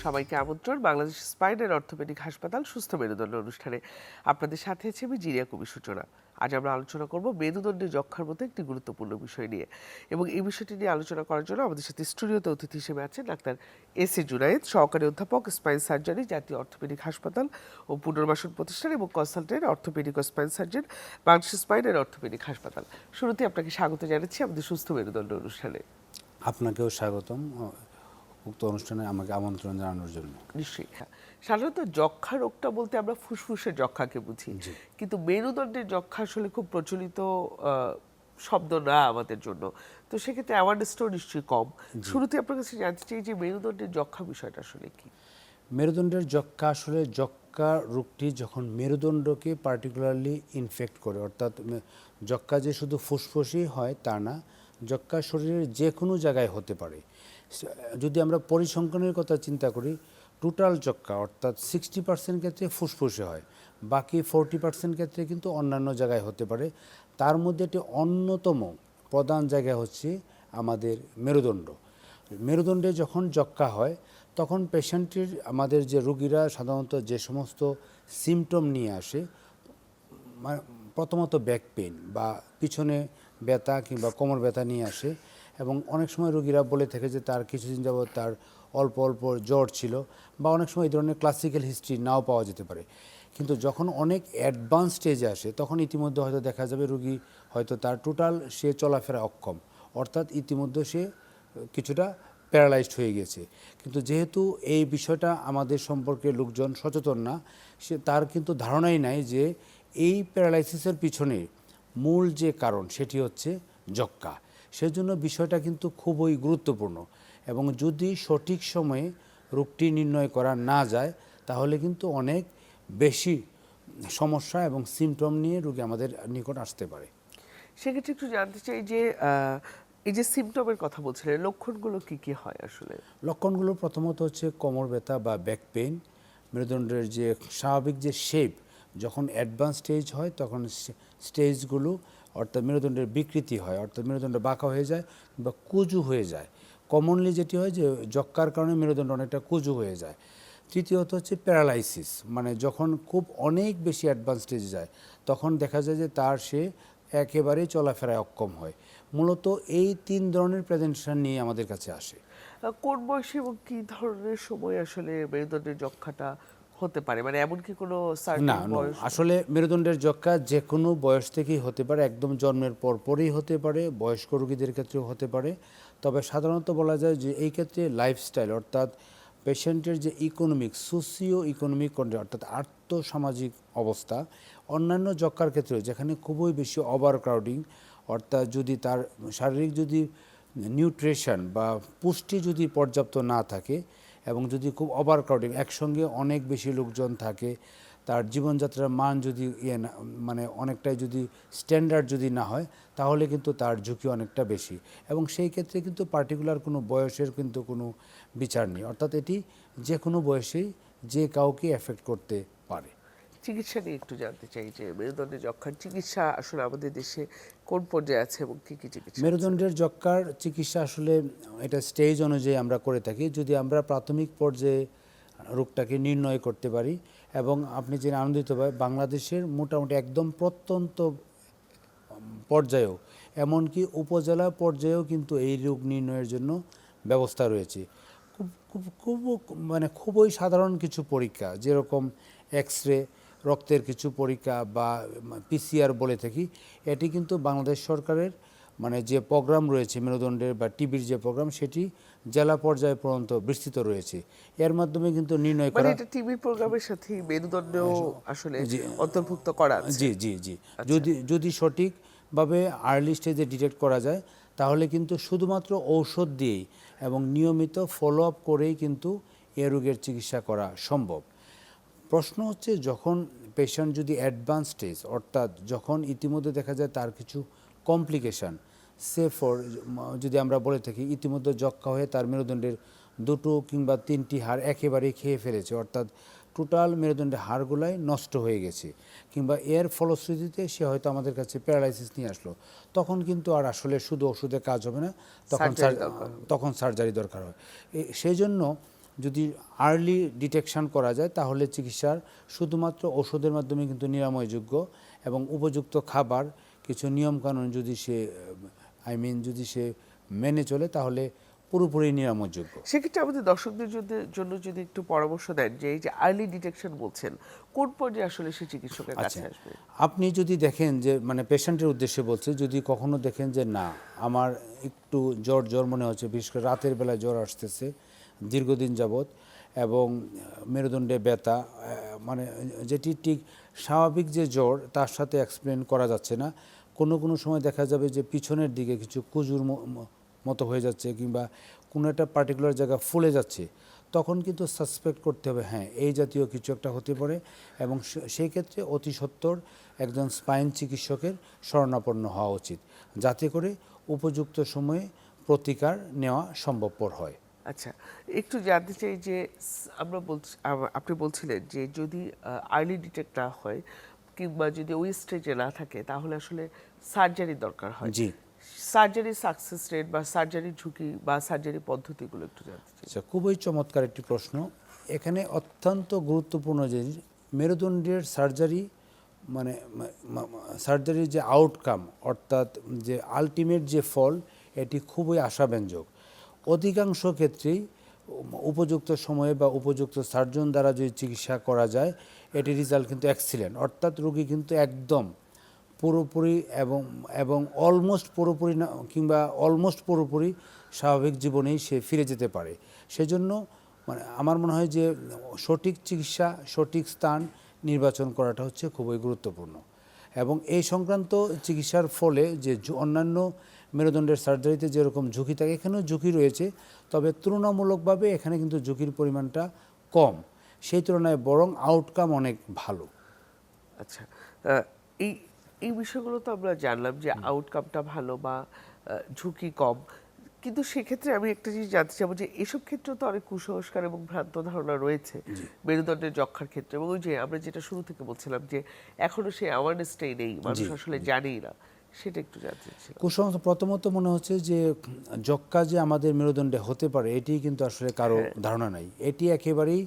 সবাইকে আমন্ত্রণ Bangladesh spine and orthopaedic হাসপাতাল সুস্থ মেরুদণ্ড অনুষ্ঠানে। আপনাদের সাথে আছি আমি জিরিয়া কবি সূচনা। আজ আমরা আলোচনা করব মেরুদণ্ডে যক্ষার মতো একটি গুরুত্বপূর্ণ বিষয় নিয়ে, এবং এই বিষয়টি নিয়ে আলোচনা করার জন্য আমাদের সাথে স্টুডিওতে অতিথি হিসেবে আছেন ডাক্তার এস এ জুনায়েদ, সহকারী অধ্যাপক, স্পাইন সার্জারি, জাতীয় অর্থোপেডিক হাসপাতাল ও পুনর্বাসন প্রতিষ্ঠান, এবং কনসালটেন্ট অর্থোপেডিক ও spine surgeon, Bangladesh spine and orthopaedic hospital. শুরুতে আপনাকে স্বাগত জানাচ্ছি আমাদের সুস্থ মেরুদণ্ড অনুষ্ঠানে। আপনাকেও স্বাগতম উক্ত অনুষ্ঠানে আমাকে আমন্ত্রণ জানানোর জন্য। নিশ্চয়ই, হ্যাঁ। সাধারণত যক্ষা রোগটা বলতে আমরা ফুসফুসের যক্ষাকে বুঝি, কিন্তু মেরুদণ্ডের যক্ষা আসলে খুব প্রচলিত শব্দ না আমাদের জন্য। তো সেক্ষেত্রে অ্যাওয়ারনেসটাও নিশ্চয়ই কম। শুরুতে আপনার কাছে জানতে চাই যে মেরুদণ্ডের যক্ষা বিষয়টা আসলে কি? মেরুদণ্ডের যক্ষা আসলে যক্ষা রোগটি যখন মেরুদণ্ডকে পার্টিকুলারলি ইনফেক্ট করে, অর্থাৎ যক্ষা যে শুধু ফুসফুসই হয় তা না, যক্ষা শরীরের যে কোনো জায়গায় হতে পারে। যদি আমরা পরিসংখ্যানের কথা চিন্তা করি, টোটাল যক্ষা অর্থাৎ 60% ক্ষেত্রে ফুসফুসে হয়, বাকি 40% ক্ষেত্রে কিন্তু অন্যান্য জায়গায় হতে পারে। তার মধ্যে একটি অন্যতম প্রধান জায়গা হচ্ছে আমাদের মেরুদণ্ড। মেরুদণ্ডে যখন যক্ষা হয় তখন পেশেন্টের, আমাদের যে রোগীরা সাধারণত যে সমস্ত সিমটম নিয়ে আসে, প্রথমত ব্যাক পেইন বা পিছনে ব্যথা কিংবা কোমর ব্যথা নিয়ে আসে, এবং অনেক সময় রোগীরা বলে থাকে যে তার কিছুদিন যাবৎ তার অল্প অল্প জ্বর ছিল, বা অনেক সময় এই ধরনের ক্লাসিক্যাল হিস্ট্রি নাও পাওয়া যেতে পারে। কিন্তু যখন অনেক অ্যাডভান্স স্টেজে আসে তখন ইতিমধ্যে হয়তো দেখা যাবে রোগী হয়তো তার টোটাল সে চলাফেরা অক্ষম, অর্থাৎ ইতিমধ্যে সে কিছুটা প্যারালাইজড হয়ে গেছে। কিন্তু যেহেতু এই বিষয়টা আমাদের সম্পর্কে লোকজন সচেতন না, সে তার কিন্তু ধারণাই নাই যে এই প্যারালাইসিসের পিছনে মূল যে কারণ সেটি হচ্ছে যক্ষা। সেজন্য বিষয়টা কিন্তু খুবই গুরুত্বপূর্ণ, এবং যদি সঠিক সময়ে রোগটি নির্ণয় করা না যায় তাহলে কিন্তু অনেক বেশি সমস্যা এবং সিমটম নিয়ে রোগী আমাদের নিকট আসতে পারে। সেক্ষেত্রে একটু জানতে চাই যে এই যে সিমটমের কথা বলছিলেন, লক্ষণগুলো কি কি হয় আসলে? লক্ষণগুলো প্রথমত হচ্ছে কোমর ব্যথা বা ব্যাক পেইন। মেরুদণ্ডের যে স্বাভাবিক যে শেপ, যখন অ্যাডভান্স স্টেজ হয় তখন স্টেজগুলো অর্থাৎ মেরুদণ্ডের বিকৃতি হয়, অর্থাৎ মেরুদণ্ড বাঁকা হয়ে যায় বা কুজু হয়ে যায়। কমনলি যেটি হয় যে যক্ষার কারণে মেরুদণ্ড অনেকটা কুজু হয়ে যায়। তৃতীয়ত হচ্ছে প্যারালাইসিস, মানে যখন খুব অনেক বেশি অ্যাডভান্স স্টেজে যায় তখন দেখা যায় যে সে একেবারেই চলাফেরায় অক্ষম হয়। মূলত এই 3 ধরনের প্রেজেন্টেশন নিয়ে আমাদের কাছে আসে। কোন বয়সে এবং কি ধরনের সময় আসলে মেরুদণ্ডের যক্ষাটা হতে পারে? মানে এমন কি কোনো না, সার্টেন বয়স? আসলে মেরুদণ্ডের যক্ষা যে কোনো বয়স থেকেই হতে পারে, একদম জন্মের পরপরই হতে পারে, বয়স্ক রোগীদের ক্ষেত্রেও হতে পারে। তবে সাধারণত বলা যায় যে এই ক্ষেত্রে লাইফস্টাইল, অর্থাৎ পেশেন্টের যে ইকোনমিক, সোসিও ইকোনমিক কন্ডিশন, অর্থাৎ আর্থসামাজিক অবস্থা, অন্যান্য যক্ষার ক্ষেত্রেও যেখানে খুবই বেশি ওভার ক্রাউডিং, অর্থাৎ যদি তার শারীরিক যদি নিউট্রিশন বা পুষ্টি যদি পর্যাপ্ত না থাকে, এবং যদি খুব ওভার ক্রাউডিং একসঙ্গে অনেক বেশি লোকজন থাকে, তার জীবনযাত্রার মান যদি মানে অনেকটাই যদি স্ট্যান্ডার্ড যদি না হয়, তাহলে কিন্তু তার ঝুঁকি অনেকটা বেশি। এবং সেই ক্ষেত্রে কিন্তু পার্টিকুলার কোনো বয়সের কিন্তু কোনো বিচার নেই, অর্থাৎ এটি যে কোনো বয়সেই যে কাউকে এফেক্ট করতে পারে। চিকিৎসা নিয়ে একটু জানতে চাই যে মেরুদণ্ডের যক্ষার চিকিৎসা আসলে আমাদের দেশে কোন পর্যায়ে আছে এবং কি কি চিকিৎসা? মেরুদণ্ডের যক্ষার চিকিৎসা আসলে এটা স্টেজ অনুযায়ী আমরা করে থাকি। যদি আমরা প্রাথমিক পর্যায়ে রোগটাকে নির্ণয় করতে পারি, এবং আপনি জেনে আনন্দিত হয় বাংলাদেশের মোটামুটি একদম প্রত্যন্ত পর্যায়েও, এমনকি উপজেলা পর্যায়েও কিন্তু এই রোগ নির্ণয়ের জন্য ব্যবস্থা রয়েছে। খুব খুব খুব মানে খুবই সাধারণ কিছু পরীক্ষা, যেরকম এক্স রে, রক্তের কিছু পরীক্ষা বা পিসিআর বলে থাকি, এটি কিন্তু বাংলাদেশ সরকারের মানে যে প্রোগ্রাম রয়েছে মেরুদণ্ডের বা টিবির যে প্রোগ্রাম, সেটি জেলা পর্যায়ে পর্যন্ত বিস্তৃত রয়েছে। এর মাধ্যমে কিন্তু নির্ণয় মানে করা। এটা টিবি প্রোগ্রামের সাথে মেরুদণ্ডও আসলে অন্তর্ভুক্ত করা আছে? জি জি জি, যদি যদি সঠিকভাবে আর্লি স্টেজে ডিটেক্ট করা যায় তাহলে কিন্তু শুধুমাত্র ঔষধ দিয়েই এবং নিয়মিত ফলো আপ করেই কিন্তু এ রোগের চিকিৎসা করা সম্ভব। প্রশ্ন হচ্ছে যখন পেশেন্ট যদি অ্যাডভান্স স্টেজ, অর্থাৎ যখন ইতিমধ্যে দেখা যায় তার কিছু কমপ্লিকেশান, সে ফর যদি আমরা বলে থাকি ইতিমধ্যে যক্ষা হয়ে তার মেরুদণ্ডের 2টো কিংবা 3টি হাড় একেবারেই খেয়ে ফেলেছে, অর্থাৎ টোটাল মেরুদণ্ডের হাড়গুলাই নষ্ট হয়ে গেছে, কিংবা এর ফলশ্রুতিতে সে হয়তো আমাদের কাছে প্যারালাইসিস নিয়ে আসলো, তখন কিন্তু আর আসলে শুধু ওষুধে কাজ হবে না, তখন সার্জারি দরকার হয়। সেই জন্য যদি আর্লি ডিটেকশন করা যায় তাহলে চিকিৎসার শুধুমাত্র ওষুধের মাধ্যমে কিন্তু নিরাময়যোগ্য, এবং উপযুক্ত খাবার, কিছু নিয়মকানুন যদি সে যদি সে মেনে চলে তাহলে পুরোপুরি নিরাময়যোগ্য। সেক্ষেত্রে আমাদের দর্শকদের জন্য যদি একটু পরামর্শ দেন যে এই যে আর্লি ডিটেকশন বলছেন, কোন পর্যায়ে আসলে সে চিকিৎসকের কাছে আসবে? আপনি যদি দেখেন যে মানে পেশেন্টের উদ্দেশ্যে বলছে, যদি কখনো দেখেন যে না আমার একটু জ্বর মনে হচ্ছে, বিশেষ করে রাতের বেলায় জ্বর আসতেছে দীর্ঘদিন যাবৎ, এবং মেরুদণ্ডে ব্যথা, মানে যেটি ঠিক স্বাভাবিক যে জ্বর তার সাথে এক্সপ্লেন করা যাচ্ছে না, কোনো সময় দেখা যাবে যে পিছনের দিকে কিছু কুজুর মতো হয়ে যাচ্ছে, কিংবা কোনো একটা পার্টিকুলার জায়গা ফুলে যাচ্ছে, তখন কিন্তু সাসপেক্ট করতে হবে হ্যাঁ এই জাতীয় কিছু একটা হতে পারে, এবং সেই ক্ষেত্রে অতি সত্বর একজন স্পাইন চিকিৎসকের শরণাপন্ন হওয়া উচিত, যাতে করে উপযুক্ত সময়ে প্রতিকার নেওয়া সম্ভবপর হয়। আচ্ছা, একটু জানতে চাই যে আপনি বলছিলেন যে যদি আর্লি ডিটেক্ট না হয় কিংবা যদি ওই স্টেজে না থাকে তাহলে আসলে সার্জারি দরকার হয়। জি, সার্জারি সাকসেস রেট বা সার্জারির ঝুঁকি বা সার্জারি পদ্ধতিগুলো একটু জানতে চাই। আচ্ছা, খুবই চমৎকার একটি প্রশ্ন। এখানে অত্যন্ত গুরুত্বপূর্ণ যে মেরুদণ্ডের সার্জারি, মানে সার্জারির যে আউটকাম, অর্থাৎ যে আলটিমেট যে ফল, এটি খুবই আশাব্যঞ্জক। অধিকাংশ ক্ষেত্রেই উপযুক্ত সময়ে বা উপযুক্ত সার্জন দ্বারা যদি চিকিৎসা করা যায়, এটির রেজাল্ট কিন্তু এক্সিলেন্ট, অর্থাৎ রোগী কিন্তু একদম পুরোপুরি এবং অলমোস্ট পুরোপুরি না, কিংবা অলমোস্ট পুরোপুরি স্বাভাবিক জীবনেই সে ফিরে যেতে পারে। সেজন্য মানে আমার মনে হয় যে সঠিক চিকিৎসা, সঠিক স্থান নির্বাচন করাটা হচ্ছে খুবই গুরুত্বপূর্ণ, এবং এই সংক্রান্ত চিকিৎসার ফলে যে অন্যান্য মেরুদণ্ডের সার্জারিতে যেরকম ঝুঁকি থাকে, এখানেও ঝুঁকি রয়েছে, তবে তুলনামূলকভাবে এখানে কিন্তু ঝুঁকির পরিমাণটা কম, সেই তুলনায় বরং আউটকাম অনেক ভালো। আচ্ছা, এই এই বিষয়গুলো তো আমরা জানলাম যে আউটকামটা ভালো বা ঝুঁকি কম, কিন্তু সেক্ষেত্রে আমি একটা জিনিস জানতে চাবো যে এসব ক্ষেত্রে তো অনেক কুসংস্কার এবং ভ্রান্ত ধারণা রয়েছে মেরুদণ্ডের যক্ষার ক্ষেত্রে, এবং ওই যে আমরা যেটা শুরু থেকে বলছিলাম যে এখনো সেই অ্যাওয়ারনেসটাই নেই, মানুষ আসলে জানেই না, সেটা একটু জানতে চাচ্ছিলাম। কুসংস্কার প্রথমত মনে হচ্ছে যে যক্কা যে আমাদের মেরুদণ্ডে হতে পারে এটি কিন্তু আসলে কারো ধারণা নাই, এটি একেবারেই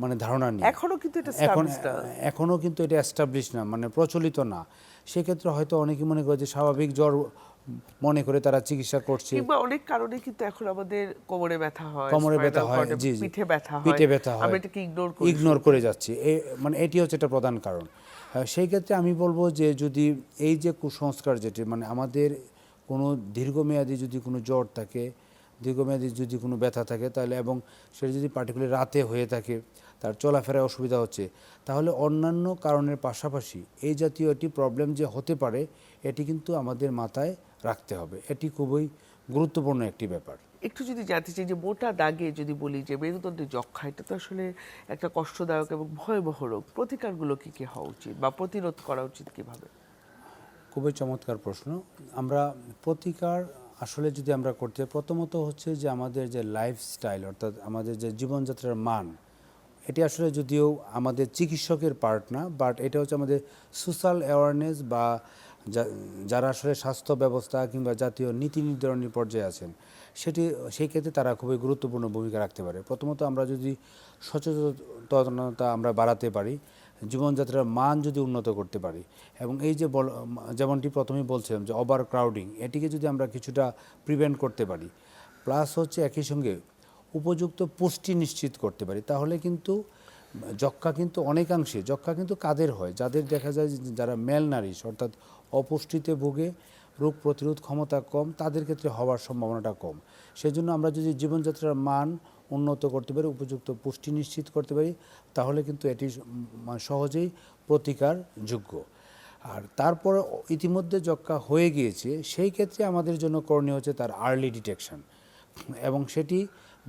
মানে ধারণা নেই, এখনো কিন্তু এটা এখন established না। এখনও কিন্তু এটা এস্টাবলিশ না, মানে প্রচলিত না। সেক্ষেত্রে হয়তো অনেকে মনে করে যে স্বাভাবিক জ্বর মনে করে তারা চিকিৎসা করছে। কিংবা অনেক কারণে কিন্তু এখন আমাদের কোমরে ব্যথা হয়, কোমরে ব্যথা spinal হয়, cord এ জি পিঠে ব্যথা হয়, পিঠে ব্যথা হয়, আমরা এটাকে ইগনোর করে যাচ্ছি, মানে এটি হচ্ছে একটা প্রধান কারণ। সেই ক্ষেত্রে আমি বলবো যে যদি এই যে কুসংস্কার, যেটি মানে আমাদের কোনো দীর্ঘমেয়াদী যদি কোনো জ্বর থাকে, দীর্ঘমেয়াদী যদি কোনো ব্যথা থাকে, তাহলে এবং সেটা যদি পার্টিকুলার রাতে হয়ে থাকে, তার চলাফেরায় অসুবিধা হচ্ছে, তাহলে অন্যান্য কারণের পাশাপাশি এই জাতীয় একটি প্রবলেম যে হতে পারে, এটি কিন্তু আমাদের মাথায় রাখতে হবে, এটি খুবই গুরুত্বপূর্ণ একটি ব্যাপার। একটু যদি জানতে চাই যে মোটা দাগে যদি বলি যে মেরুদণ্ডের যক্ষা, এটা তো আসলে একটা কষ্টদায়ক এবং ভয়াবহ রোগ, প্রতিকারগুলো কি কি হওয়া উচিত বা প্রতিরোধ করা উচিত কিভাবে? খুবই চমৎকার প্রশ্ন। আমরা প্রতিকার আসলে যদি আমরা করতে, প্রথমত হচ্ছে যে আমাদের যে লাইফস্টাইল, অর্থাৎ আমাদের যে জীবনযাত্রার মান, এটি আসলে যদিও আমাদের চিকিৎসকের পার্ট না, বাট এটা হচ্ছে আমাদের সোশ্যাল অ্যাওয়ারনেস, বা যারা আসলে স্বাস্থ্য ব্যবস্থা কিংবা জাতীয় নীতি নির্ধারণী পর্যায়ে আছেন, সেই ক্ষেত্রে তারা খুবই গুরুত্বপূর্ণ ভূমিকা রাখতে পারে। প্রথমত আমরা যদি সচেতনতা আমরা বাড়াতে পারি, জীবনযাত্রার মান যদি উন্নত করতে পারি, এবং এই যে যেমনটি প্রথমেই বলছিলাম যে ওভার ক্রাউডিং, এটিকে যদি আমরা কিছুটা প্রিভেন্ট করতে পারি, প্লাস হচ্ছে একই সঙ্গে উপযুক্ত পুষ্টি নিশ্চিত করতে পারি, তাহলে কিন্তু যক্ষ্মা কিন্তু অনেকাংশে, যক্ষ্মা কিন্তু কাদের হয়, যাদের দেখা যায় যারা ম্যালনারিশ, অর্থাৎ অপুষ্টিতে ভোগে, রোগ প্রতিরোধ ক্ষমতা কম, তাদের ক্ষেত্রে হওয়ার সম্ভাবনাটা কম। সেজন্য আমরা যদি জীবনযাত্রার মান উন্নত করতে পারি, উপযুক্ত পুষ্টি নিশ্চিত করতে পারি, তাহলে কিন্তু এটি সহজেই প্রতিকারযোগ্য। আর তারপরে ইতিমধ্যে যক্ষ্মা হয়ে গিয়েছে, সেই ক্ষেত্রে আমাদের জন্য করণীয় হচ্ছে তার আর্লি ডিটেকশন, এবং সেটি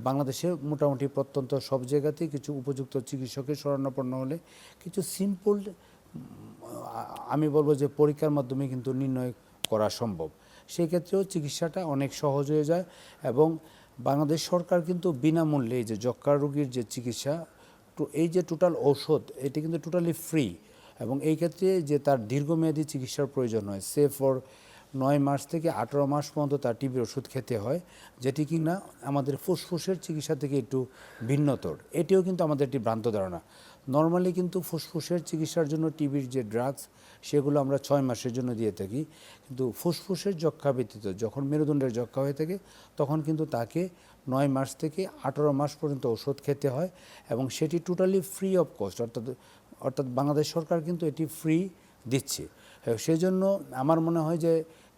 বাংলাদেশে মোটামুটি প্রত্যন্ত সব জায়গাতেই কিছু উপযুক্ত চিকিৎসকের শরণাপন্ন হলে কিছু সিম্পল, আমি বলবো যে পরীক্ষার মাধ্যমে কিন্তু নির্ণয় করা সম্ভব। সেই ক্ষেত্রেও চিকিৎসাটা অনেক সহজ হয়ে যায়, এবং বাংলাদেশ সরকার কিন্তু বিনামূল্যে এই যে যক্ষ্মা রোগীর যে চিকিৎসা, এই যে টোটাল ঔষধ, এটি কিন্তু টোটালি ফ্রি, এবং এই ক্ষেত্রে যে তার দীর্ঘমেয়াদী চিকিৎসার প্রয়োজন হয়, সে ফর 9 মাস থেকে 18 মাস পর্যন্ত তার টিবির ওষুধ খেতে হয়, যেটি কিনা আমাদের ফুসফুসের চিকিৎসা থেকে একটু ভিন্নতর। এটিও কিন্তু আমাদের একটি ভ্রান্ত ধারণা। নর্মালি কিন্তু ফুসফুসের চিকিৎসার জন্য টিবির যে ড্রাগস সেগুলো আমরা 6 মাসের জন্য দিয়ে থাকি, কিন্তু ফুসফুসের যক্ষ্মা ব্যতীত যখন মেরুদণ্ডের যক্ষ্মা হয়ে থাকে তখন কিন্তু তাকে 9 মাস থেকে 18 মাস পর্যন্ত ওষুধ খেতে হয়, এবং সেটি টোটালি ফ্রি অফ কস্ট, অর্থাৎ বাংলাদেশ সরকার কিন্তু এটি ফ্রি দিচ্ছে। সেই জন্য আমার মনে হয় যে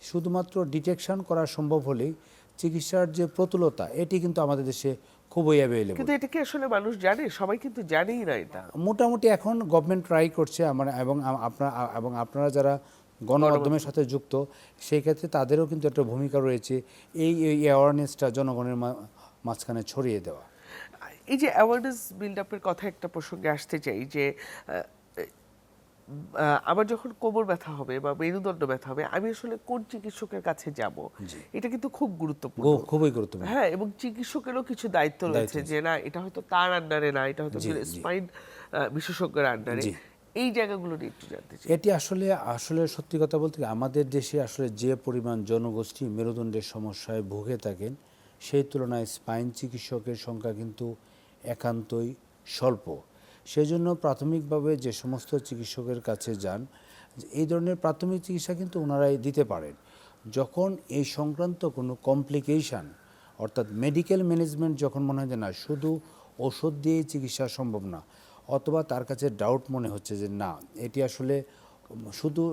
শুধুমাত্র ডিটেকশন করা সম্ভব হলেই চিকিৎসার যে প্রতুলতা এটি কিন্তু আমাদের দেশে খুবই অ্যাভেলেবল। কিন্তু এটা কি আসলে মানুষ জানে? সবাই কিন্তু জানেই না এটা। মোটামুটি এখন গভর্নমেন্ট ট্রাই করছে আমার, এবং আপনারা যারা গণমাধ্যমের সাথে যুক্ত সেই ক্ষেত্রে তাদেরও কিন্তু একটা ভূমিকা রয়েছে এই অ্যাওয়ারনেসটা জনগণের মাঝখানে ছড়িয়ে দেওয়া। এই যে অ্যাওয়ারনেস বিল্ড আপের কথা একটা প্রসঙ্গে আসতে চাই যে আমার যখন কোমর ব্যথা হবে বা মেরুদণ্ড ব্যথা হবে আমি আসলে কোন চিকিৎসকের কাছে যাব, এটা কিন্তু খুব গুরুত্বপূর্ণ। খুবই গুরুত্বপূর্ণ। হ্যাঁ, এবং চিকিৎসকেরও কিছু দায়িত্ব রয়েছে যে না এটা হয়তো তার আন্ডারে না, এটা হয়তো স্পাইন বিশেষজ্ঞের আন্ডারে। এই জায়গাগুলো নিয়ে একটু জানতে চাই। এটি আসলে আসলে সত্যি কথা বলতে আমাদের দেশে আসলে যে পরিমাণ জনগোষ্ঠী মেরুদণ্ডের সমস্যায় ভুগে থাকেন সেই তুলনায় স্পাইন চিকিৎসকের সংখ্যা কিন্তু একান্তই স্বল্প। সেই জন্য প্রাথমিকভাবে যে সমস্ত চিকিৎসকের কাছে যান এই ধরনের প্রাথমিক চিকিৎসা কিন্তু ওনারাই দিতে পারেন। যখন এই সংক্রান্ত কোনো কমপ্লিকেশান অর্থাৎ মেডিকেল ম্যানেজমেন্ট যখন মনে হয় যে না শুধু ওষুধ দিয়েই চিকিৎসা সম্ভব না, অথবা তার কাছে ডাউট মনে হচ্ছে যে না এটি আসলে শুধু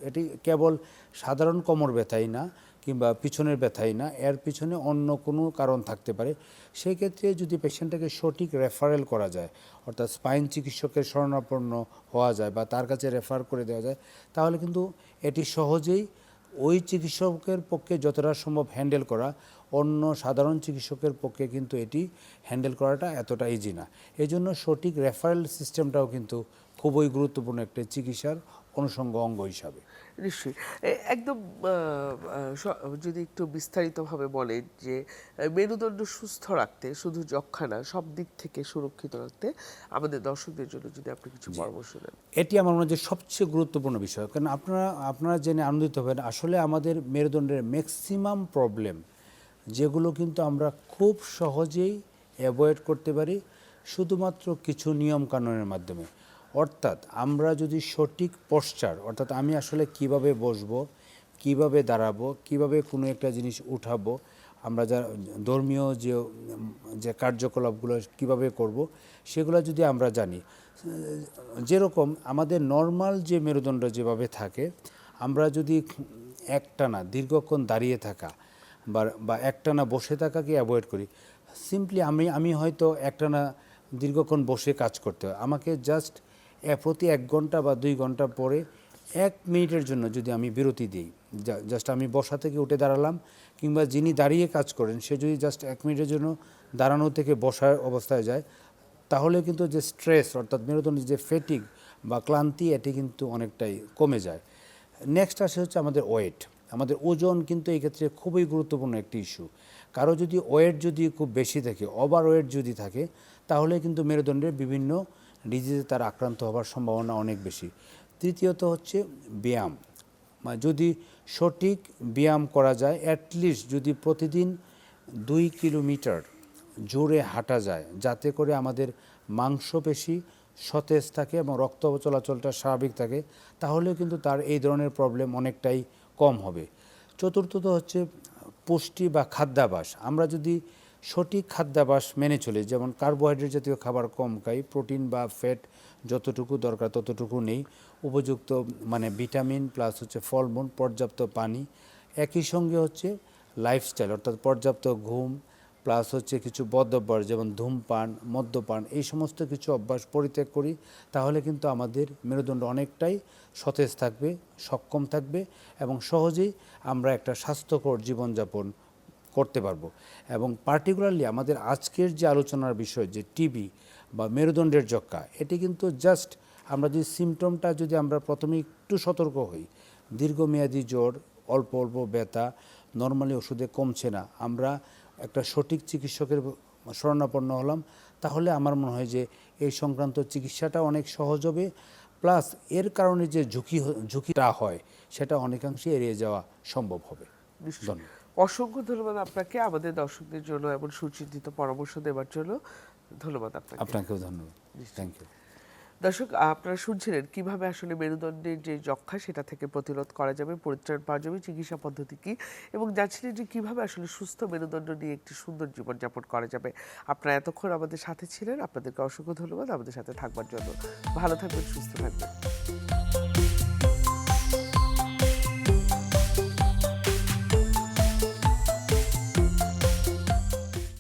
এটি কেবল সাধারণ কোমর ব্যথাই না কিংবা পিছনের ব্যথাই না, এর পিছনে অন্য কোনো কারণ থাকতে পারে, সেই ক্ষেত্রে যদি পেশেন্টটাকে সঠিক রেফারেল করা যায় অর্থাৎ স্পাইন চিকিৎসকের শরণাপন্ন হওয়া যায় বা তার কাছে রেফার করে দেওয়া যায়, তাহলে কিন্তু এটি সহজেই ওই চিকিৎসকের পক্ষে যতটা সম্ভব হ্যান্ডেল করা, অন্য সাধারণ চিকিৎসকের পক্ষে কিন্তু এটি হ্যান্ডেল করাটা এতটা ইজি না। এই জন্য সঠিক রেফারেল সিস্টেমটাও কিন্তু খুবই গুরুত্বপূর্ণ একটা চিকিৎসার অনুষঙ্গ অঙ্গ হিসাবে। নিশ্চয়ই। একদম যদি একটু বিস্তারিতভাবে বলেন যে মেরুদণ্ড সুস্থ রাখতে শুধু যক্ষ্মা না সব দিক থেকে সুরক্ষিত রাখতে আমাদের দর্শকদের জন্য যদি আপনি কিছু পরামর্শ দেন। এটি আমার মনে হয় যে সবচেয়ে গুরুত্বপূর্ণ বিষয়, কারণ আপনারা জেনে আনন্দিত হবেন আসলে আমাদের মেরুদণ্ডের ম্যাক্সিমাম প্রবলেম যেগুলো কিন্তু আমরা খুব সহজেই অ্যাভয়েড করতে পারি শুধুমাত্র কিছু নিয়মকানুনের মাধ্যমে। অর্থাৎ আমরা যদি সঠিক পশ্চার অর্থাৎ আমি আসলে কিভাবে বসবো, কিভাবে দাঁড়াবো, কিভাবে কোনো একটা জিনিস উঠাবো, আমরা যা ধর্মীয় যে কার্যকলাপগুলো কিভাবে করব সেগুলো যদি আমরা জানি, যেরকম আমাদের নর্মাল যে মেরুদণ্ড যেভাবে থাকে আমরা যদি একটানা দীর্ঘক্ষণ দাঁড়িয়ে থাকা বা একটানা বসে থাকাকে অ্যাভয়েড করি, সিম্পলি আমি হয়তো একটানা দীর্ঘক্ষণ বসে কাজ করতে হয়, আমাকে জাস্ট প্রতি 1 ঘন্টা বা 2 ঘন্টা পরে 1 মিনিটের জন্য যদি আমি বিরতি দিই, জাস্ট আমি বসা থেকে উঠে দাঁড়ালাম, কিংবা যিনি দাঁড়িয়ে কাজ করেন সে যদি জাস্ট 1 মিনিটের জন্য দাঁড়ানো থেকে বসার অবস্থায় যায়, তাহলে কিন্তু যে স্ট্রেস অর্থাৎ মেরুদণ্ডের যে ফেটিগ বা ক্লান্তি এটি কিন্তু অনেকটাই কমে যায়। নেক্সট আসে হচ্ছে আমাদের ওয়েট। আমাদের ওজন কিন্তু এই ক্ষেত্রে খুবই গুরুত্বপূর্ণ একটি ইস্যু। কারো যদি ওয়েট যদি খুব বেশি থাকে, ওভার ওয়েট যদি থাকে, তাহলে কিন্তু মেরুদণ্ডের বিভিন্ন ডিজিজে তার আক্রান্ত হওয়ার সম্ভাবনা অনেক বেশি। তৃতীয়ত হচ্ছে ব্যায়াম, যদি সঠিক ব্যায়াম করা যায়, অ্যাটলিস্ট যদি প্রতিদিন 2 কিলোমিটার জোরে হাঁটা যায়, যাতে করে আমাদের মাংসপেশি সতেজ থাকে এবং রক্ত চলাচলটা স্বাভাবিক থাকে, তাহলে কিন্তু তার এই ধরনের প্রবলেম অনেকটাই কম হবে। চতুর্থত হচ্ছে পুষ্টি বা খাদ্যাভ্যাস। আমরা যদি সঠিক খাদ্যাভ্যাস মেনে চলি, যেমন কার্বোহাইড্রেট জাতীয় খাবার কম খাই, প্রোটিন বা ফ্যাট যতটুকু দরকার ততটুকু নেই, উপযুক্ত ভিটামিন প্লাস হচ্ছে ফলমূল, পর্যাপ্ত পানি, একই সঙ্গে হচ্ছে লাইফস্টাইল অর্থাৎ পর্যাপ্ত ঘুম প্লাস হচ্ছে কিছু বদ অভ্যাস যেমন ধূমপান, মদ্যপান, এই সমস্ত কিছু অভ্যাস পরিত্যাগ করি, তাহলে কিন্তু আমাদের মেরুদণ্ড অনেকটাই সতেজ থাকবে, সক্ষম থাকবে এবং সহজেই আমরা একটা স্বাস্থ্যকর জীবনযাপন করতে পারবো। এবং পার্টিকুলারলি আমাদের আজকের যে আলোচনার বিষয় যে টিবি বা মেরুদণ্ডের যক্ষ্মা, এটি কিন্তু জাস্ট আমরা যদি সিমটমটা যদি আমরা প্রথমে একটু সতর্ক হই, দীর্ঘমেয়াদী জ্বর, অল্প অল্প ব্যথা, নর্মালি ওষুধে কমছে না, আমরা একটা সঠিক চিকিৎসকের শরণাপন্ন হলাম, তাহলে আমার মনে হয় যে এই সংক্রান্ত চিকিৎসাটা অনেক সহজ হবে, প্লাস এর কারণে যে ঝুঁকিটা হয় সেটা অনেকাংশে এড়িয়ে যাওয়া সম্ভব হবে। নিশ্চয়ই। ধন্যবাদ। অসংখ্য ধন্যবাদ আপনাকে আমাদের দর্শকদের জন্য এমন সুচিন্তিত পরামর্শ দেওয়ার জন্য। ধন্যবাদ আপনাকে। আপনাকেও ধন্যবাদ। Thank you. দর্শক, আপনারা শুনছিলেন কিভাবে আসলে মেরুদণ্ডের যে যক্ষা সেটা থেকে প্রতিরোধ করা যাবে, পরিত্রাণ পাওয়া যাবে, চিকিৎসা পদ্ধতি কি, এবং জানছিলেন যে কিভাবে আসলে সুস্থ মেরুদণ্ড নিয়ে একটি সুন্দর জীবনযাপন করা যাবে। আপনারা এতক্ষণ আমাদের সাথে ছিলেন, আপনাদেরকে অসংখ্য ধন্যবাদ আমাদের সাথে থাকবার জন্য। ভালো থাকবেন, সুস্থ থাকবেন।